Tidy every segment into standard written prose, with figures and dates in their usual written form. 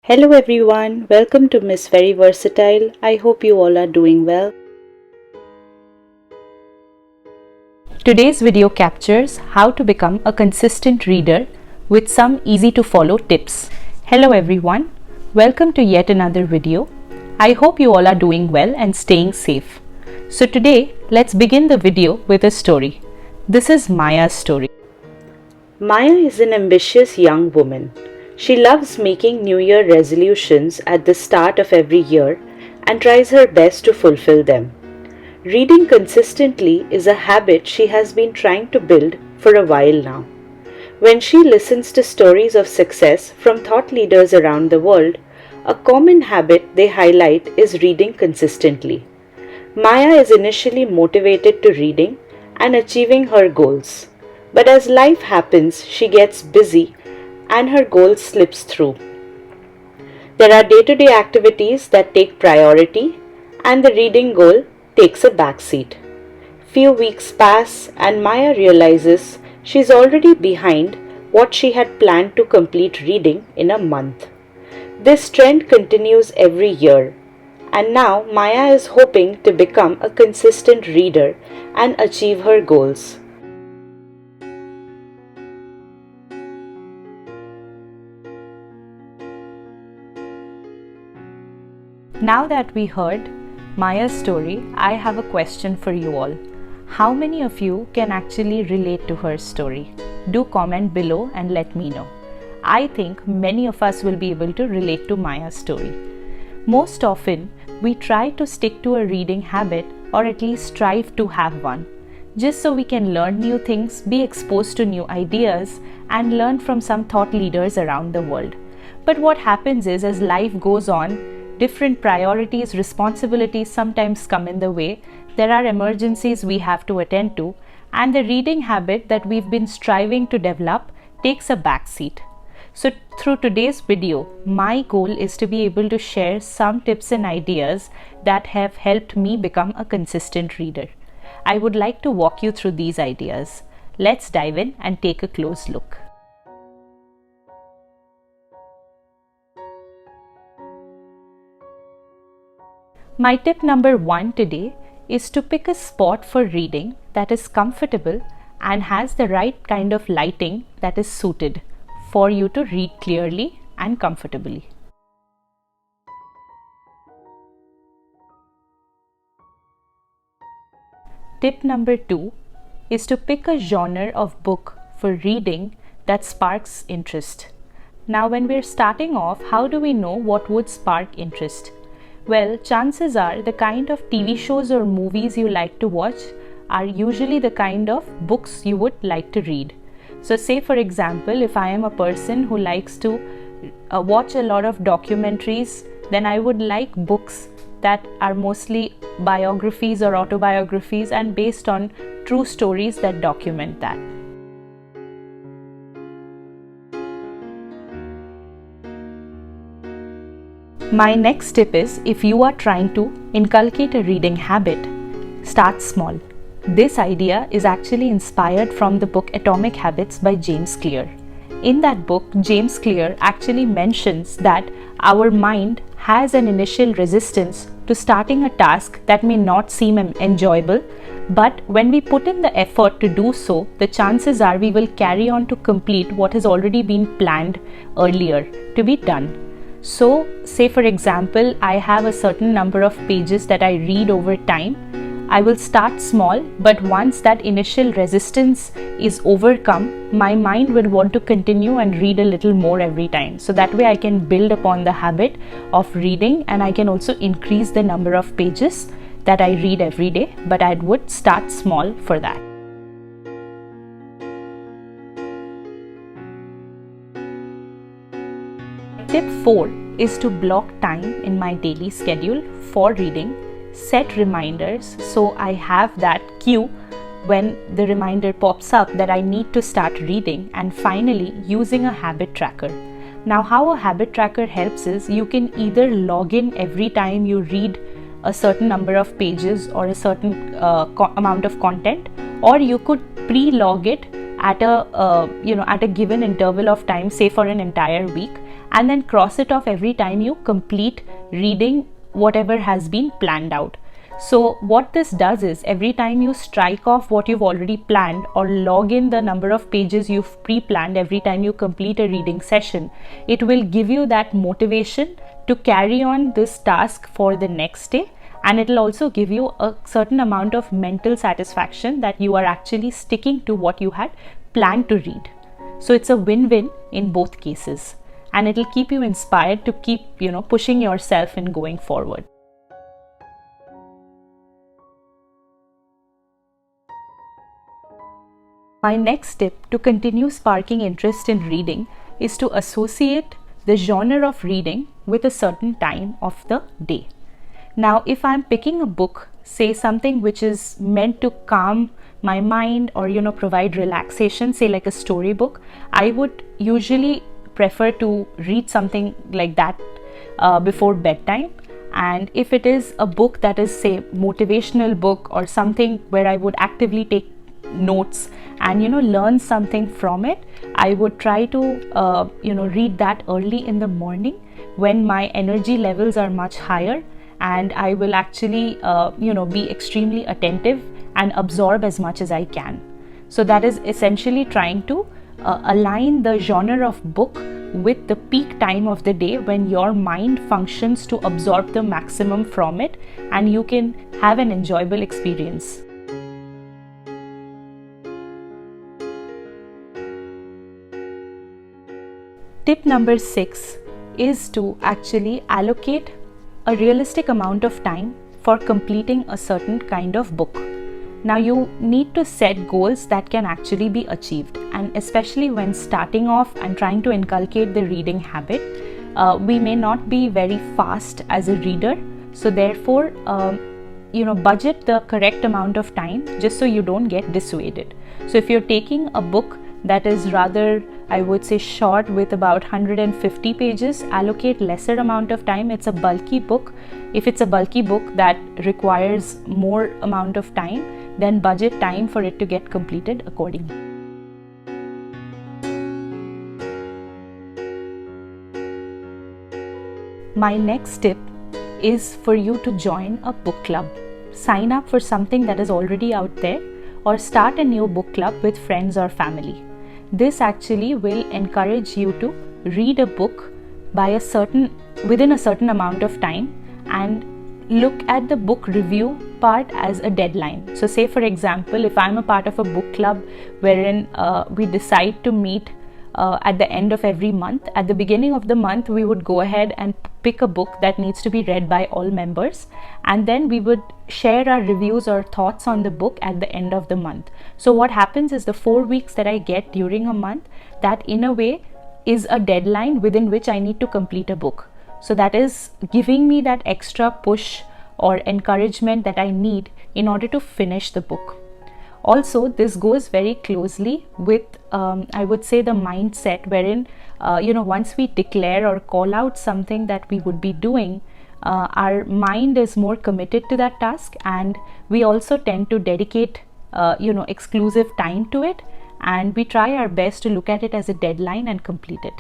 Hello everyone, welcome to Miss Very Versatile. I hope you all are doing well. Today's video captures how to become a consistent reader with some easy to follow tips. Hello everyone, welcome to yet another video. I hope you all are doing well and staying safe. So today, let's begin the video with a story. This is Maya's story. Maya is an ambitious young woman. She loves making New Year resolutions at the start of every year and tries her best to fulfill them. Reading consistently is a habit she has been trying to build for a while now. When she listens to stories of success from thought leaders around the world, a common habit they highlight is reading consistently. Maya is initially motivated to reading and achieving her goals. But as life happens, she gets busy and her goal slips through. There are day-to-day activities that take priority and the reading goal takes a backseat. Few weeks pass and Maya realizes she's already behind what she had planned to complete reading in a month. This trend continues every year, and now Maya is hoping to become a consistent reader and achieve her goals. Now that we heard Maya's story, I have a question for you all. How many of you can actually relate to her story? Do comment below and let me know. I think many of us will be able to relate to Maya's story. Most often, we try to stick to a reading habit or at least strive to have one, just so we can learn new things, be exposed to new ideas, and learn from some thought leaders around the world. But what happens is, as life goes on, different priorities, responsibilities sometimes come in the way. There are emergencies we have to attend to, and the reading habit that we've been striving to develop takes a backseat. So through today's video, my goal is to be able to share some tips and ideas that have helped me become a consistent reader. I would like to walk you through these ideas. Let's dive in and take a close look. My tip number 1 today is to pick a spot for reading that is comfortable and has the right kind of lighting that is suited for you to read clearly and comfortably. Tip number 2 is to pick a genre of book for reading that sparks interest. Now, when we're starting off, how do we know what would spark interest? Well, chances are the kind of TV shows or movies you like to watch are usually the kind of books you would like to read. So say for example, if I am a person who likes to watch a lot of documentaries, then I would like books that are mostly biographies or autobiographies and based on true stories that document that. My next tip is, if you are trying to inculcate a reading habit, start small. This idea is actually inspired from the book Atomic Habits by James Clear. In that book, James Clear actually mentions that our mind has an initial resistance to starting a task that may not seem enjoyable, but when we put in the effort to do so, the chances are we will carry on to complete what has already been planned earlier to be done. So, say for example, I have a certain number of pages that I read over time. I will start small, but once that initial resistance is overcome, my mind will want to continue and read a little more every time. So that way I can build upon the habit of reading, and I can also increase the number of pages that I read every day, but I would start small for that. Tip 4 is to block time in my daily schedule for reading. Set reminders so I have that cue when the reminder pops up that I need to start reading, and finally using a habit tracker. Now, how a habit tracker helps is you can either log in every time you read a certain number of pages or a certain amount of content, or you could pre-log it at a given interval of time, say for an entire week, and then cross it off every time you complete reading whatever has been planned out. So what this does is every time you strike off what you've already planned or log in the number of pages you've pre-planned every time you complete a reading session, it will give you that motivation to carry on this task for the next day, and it will also give you a certain amount of mental satisfaction that you are actually sticking to what you had planned to read. So it's a win-win in both cases, and it will keep you inspired to keep, pushing yourself and going forward. My next tip to continue sparking interest in reading is to associate the genre of reading with a certain time of the day. Now, if I'm picking a book, say something which is meant to calm my mind or provide relaxation, say like a storybook, I would usually prefer to read something like that before bedtime. And if it is a book that is, say, motivational book or something where I would actively take notes and learn something from it, I would try to read that early in the morning when my energy levels are much higher, and I will actually be extremely attentive and absorb as much as I can. So that is essentially trying to align the genre of book with the peak time of the day when your mind functions to absorb the maximum from it, and you can have an enjoyable experience. Tip number 6 is to actually allocate a realistic amount of time for completing a certain kind of book. Now, you need to set goals that can actually be achieved, and especially when starting off and trying to inculcate the reading habit, we may not be very fast as a reader. So therefore, budget the correct amount of time just so you don't get dissuaded. So if you're taking a book that is rather, I would say, short with about 150 pages, allocate lesser amount of time. It's a bulky book. If it's a bulky book that requires more amount of time, then budget time for it to get completed accordingly. My next tip is for you to join a book club. Sign up for something that is already out there, or start a new book club with friends or family. This actually will encourage you to read a book within a certain amount of time, and look at the book review part as a deadline. So say, for example, if I'm a part of a book club wherein we decide to meet at the end of every month, at the beginning of the month we would go ahead and pick a book that needs to be read by all members, and then we would share our reviews or thoughts on the book at the end of the month. So what happens is the 4 weeks that I get during a month, that in a way is a deadline within which I need to complete a book. So that is giving me that extra push or encouragement that I need in order to finish the book. Also, this goes very closely with, I would say, the mindset wherein, once we declare or call out something that we would be doing, our mind is more committed to that task, and we also tend to dedicate, exclusive time to it, and we try our best to look at it as a deadline and complete it.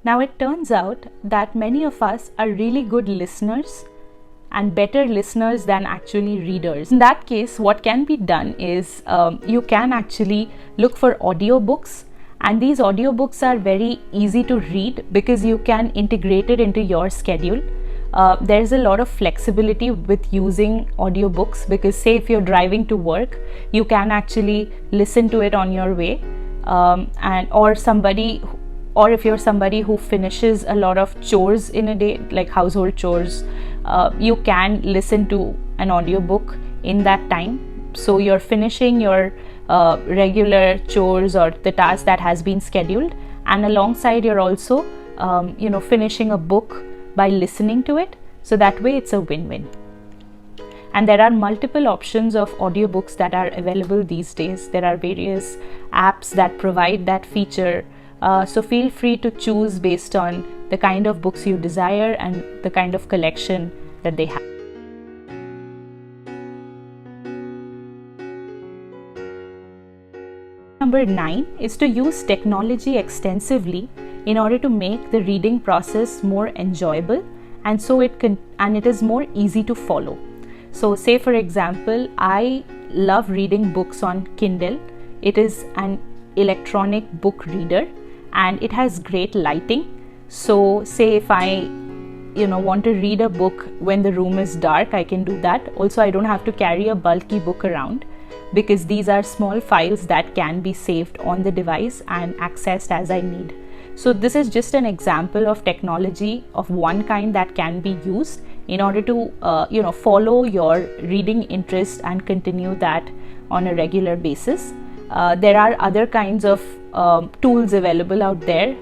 Now, it turns out that many of us are really good listeners and better listeners than actually readers. In that case, what can be done is you can actually look for audiobooks, and these audiobooks are very easy to read because you can integrate it into your schedule. There's a lot of flexibility with using audiobooks because, say, if you're driving to work, you can actually listen to it on your way, or if you're somebody who finishes a lot of chores in a day, like household chores, you can listen to an audiobook in that time. So you're finishing your regular chores or the task that has been scheduled, and alongside you're also finishing a book by listening to it. So that way it's a win-win. And there are multiple options of audiobooks that are available these days. There are various apps that provide that feature. So feel free to choose based on the kind of books you desire and the kind of collection that they have. Number 9 is to use technology extensively in order to make the reading process more enjoyable, and so it is more easy to follow. So say for example, I love reading books on Kindle. It is an electronic book reader and it has great lighting. So say if I want to read a book when the room is dark, I can do that. Also, I don't have to carry a bulky book around because these are small files that can be saved on the device and accessed as I need. So this is just an example of technology of one kind that can be used in order to follow your reading interest and continue that on a regular basis. There are other kinds of tools available out there.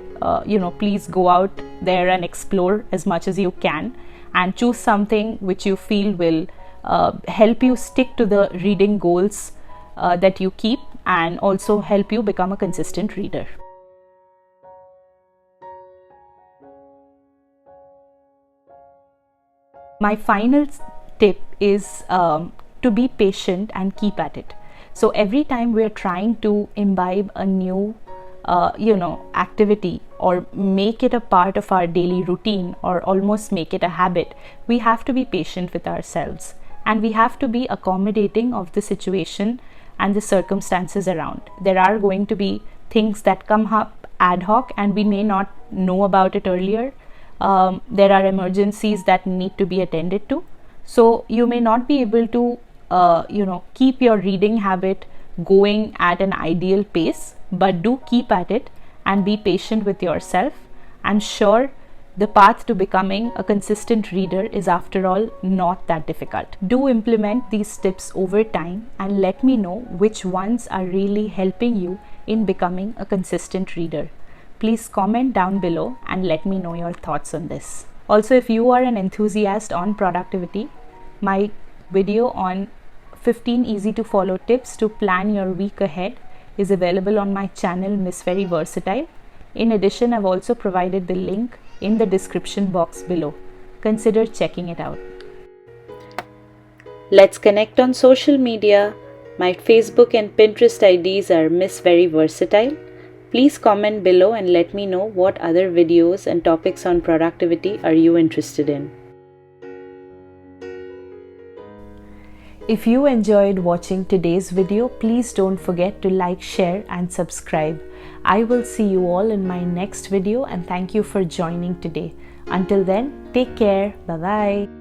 Please go out there and explore as much as you can and choose something which you feel will help you stick to the reading goals that you keep and also help you become a consistent reader. My final tip is to be patient and keep at it. So every time we're trying to imbibe a new activity or make it a part of our daily routine or almost make it a habit, we have to be patient with ourselves and we have to be accommodating of the situation and the circumstances around. There are going to be things that come up ad hoc and we may not know about it earlier. There are emergencies that need to be attended to. So you may not be able to keep your reading habit going at an ideal pace, but do keep at it and be patient with yourself. I'm sure the path to becoming a consistent reader is, after all, not that difficult. Do implement these tips over time and let me know which ones are really helping you in becoming a consistent reader. Please comment down below and let me know your thoughts on this. Also, if you are an enthusiast on productivity, my video on 15 easy to follow tips to plan your week ahead is available on my channel Miss Very Versatile. In addition, I've also provided the link in the description box below. Consider checking it out. Let's connect on social media. My Facebook and Pinterest IDs are Miss Very Versatile. Please comment below and let me know what other videos and topics on productivity are you interested in. If you enjoyed watching today's video, please don't forget to like, share and subscribe. I will see you all in my next video and thank you for joining today. Until then, take care. Bye-bye.